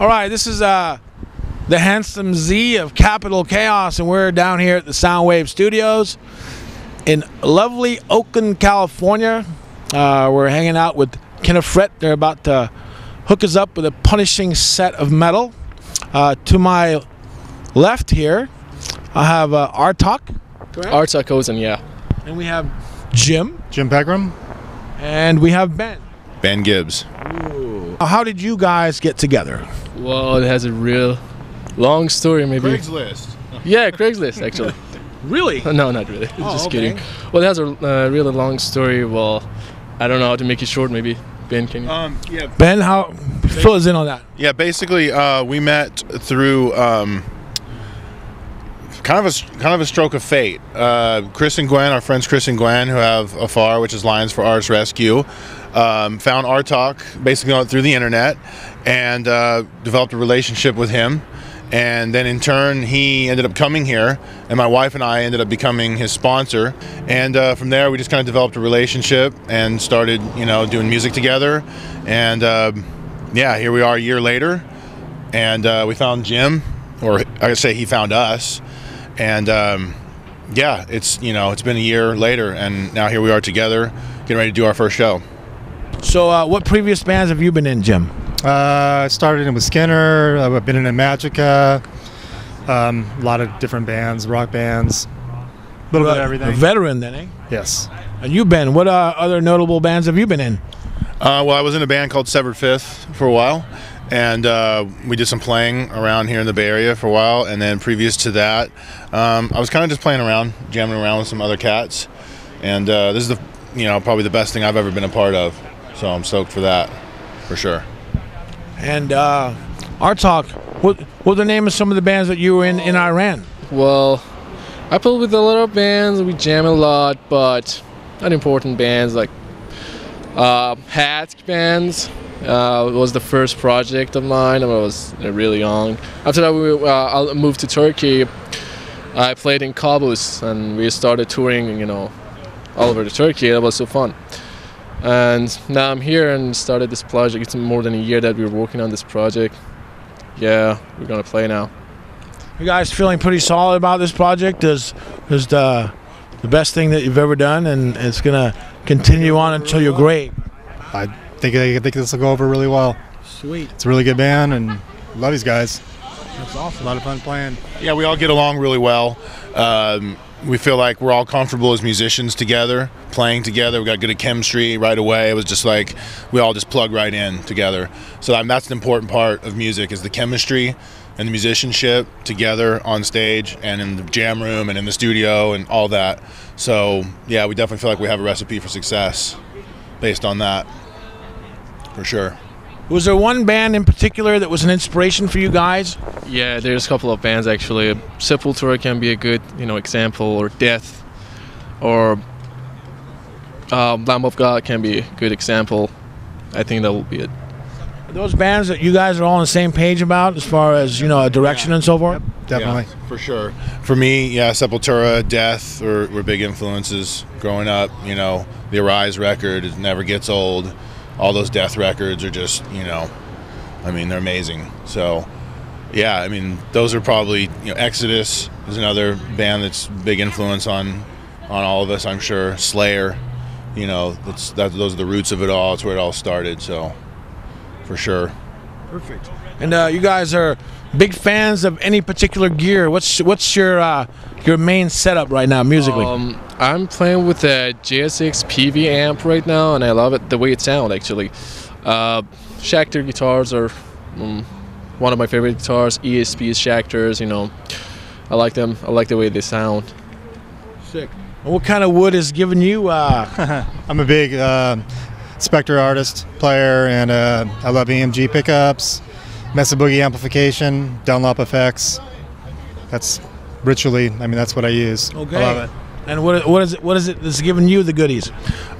All right, this is the handsome Z of Capital Chaos, and we're down here at the Soundwave Studios in lovely Oakland, California. We're hanging out with Kinnefret. They're about to hook us up with a punishing set of metal. To my left here, I have Artok. Artok Ozen, yeah. And we have Jim. Jim Pegram. And we have Ben. Ben Gibbs. Ooh. How did you guys get together? Well, it has a real long story, maybe. Craigslist. Yeah, Craigslist, actually. Really? No, not really. Just okay. kidding. Well, it has a really long story. Well, I don't know how to make it short, maybe. Ben, can you? Yeah. Ben, how fill us in on that? Yeah, basically, we met through kind of a stroke of fate. Chris and Gwen, our friends Chris and Gwen, who have a FAR, which is Lions for Arts Rescue, found Artok basically through the internet and developed a relationship with him. And then in turn, he ended up coming here, and my wife and I ended up becoming his sponsor. And from there, we just kind of developed a relationship and started, doing music together. And yeah, here we are a year later, and we found Jim, or I would say he found us. And yeah, it's been a year later, and now here we are together, getting ready to do our first show. So, what previous bands have you been in, Jim? I started in with Skinner. I've been in Magica. A lot of different bands, rock bands, a little bit of everything. A veteran, then, eh? Yes. And you, Ben, what other notable bands have you been in? Well, I was in a band called Severed Fifth for a while, and we did some playing around here in the Bay Area for a while. And then previous to that, I was kind of just playing around, jamming around with some other cats. And this is probably the best thing I've ever been a part of. So I'm stoked for that, for sure. And Artok, what the name of some of the bands that you were in Iran? Well, I play with a lot of bands. We jam a lot, but not important bands like hat bands. It was the first project of mine. I was really young. After that, I moved to Turkey. I played in Kabus, and we started touring, all over the Turkey. It was so fun. And now I'm here and started this project. It's more than a year that we're working on this project. Yeah, we're gonna play now. You guys feeling pretty solid about this project? Is the best thing that you've ever done, and it's gonna continue on until your grave? I think this will go over really well. Sweet. It's a really good band, and love these guys. That's awesome. A lot of fun playing. Yeah, we all get along really well. We feel like we're all comfortable as musicians together, playing together. We got good chemistry right away. It was just like we all just plug right in together. So that's an important part of music, is the chemistry and the musicianship together on stage and in the jam room and in the studio and all that. So yeah, we definitely feel like we have a recipe for success based on that, for sure. Was there one band in particular that was an inspiration for you guys? Yeah, there's a couple of bands actually. Sepultura can be a good, example, or Death, or Lamb of God can be a good example. I think that will be it. Are those bands that you guys are all on the same page about, as far as a direction and so forth? Yep, definitely. Yeah, for sure. For me, yeah, Sepultura, Death were big influences growing up. The Arise record, it never gets old. All those Death records are just, they're amazing. So, yeah, those are probably, Exodus is another band that's big influence on all of us, I'm sure. Slayer, those are the roots of it all. It's where it all started, so for sure. Perfect. And you guys are big fans of any particular gear. What's your main setup right now musically? I'm playing with a JSX PV amp right now, and I love it, the way it sounds actually. Schecter guitars are one of my favorite guitars. ESPs, Schecters, I like them. I like the way they sound. Sick. And what kind of wood is giving you? I'm a big Spectre artist, player, and I love EMG pickups, Mesa Boogie amplification, Dunlop effects. That's ritually, that's what I use. Okay. I love it. And what is it that's giving you the goodies?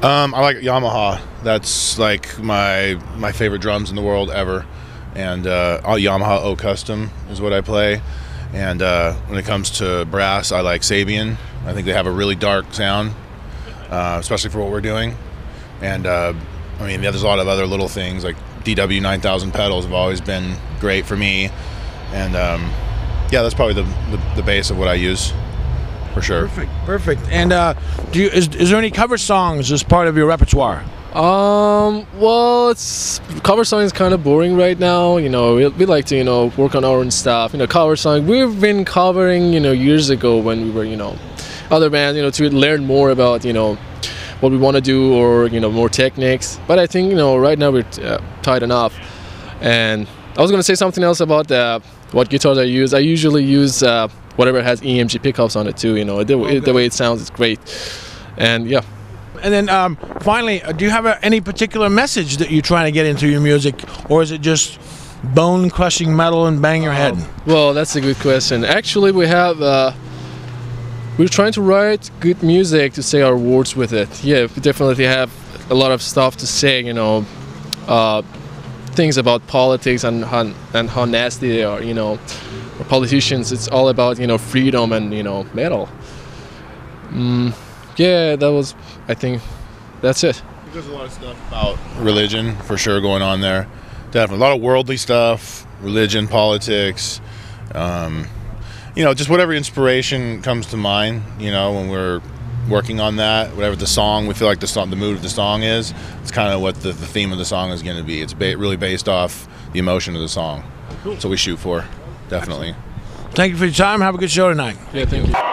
I like Yamaha. That's like my favorite drums in the world ever. And all Yamaha O Custom is what I play. And when it comes to brass, I like Sabian. I think they have a really dark sound, especially for what we're doing. And there's a lot of other little things like DW 9000 pedals have always been great for me, and yeah, that's probably the base of what I use, for sure. Perfect. And is there any cover songs as part of your repertoire? Well, cover song is kind of boring right now. You know, we like to, you know, work on our own stuff. You know, cover song we've been covering, you know, years ago when we were, you know, other bands, you know, to learn more about, you know, what we want to do, or, you know, more techniques. But I think, you know, right now we're tight enough. And I was going to say something else about what guitars I use. I usually use whatever has EMG pickups on it too. You know, the way it sounds is great. And yeah. And then finally, do you have any particular message that you're trying to get into your music, or is it just bone-crushing metal and bang your head? Well, that's a good question. Actually, we're trying to write good music to say our words with it. Yeah, we definitely have a lot of stuff to say, you know, things about politics and how nasty they are, you know. For politicians, it's all about, you know, freedom and, you know, metal. Yeah, I think that's it. There's a lot of stuff about religion, for sure, going on there. Definitely. A lot of worldly stuff, religion, politics, you know, just whatever inspiration comes to mind, you know, when we're working on that, whatever the song, we feel like the mood of the song is, it's kind of what the theme of the song is going to be. It's really based off the emotion of the song. Cool. That's what we shoot for, definitely. Thank you for your time. Have a good show tonight. Yeah, thank you.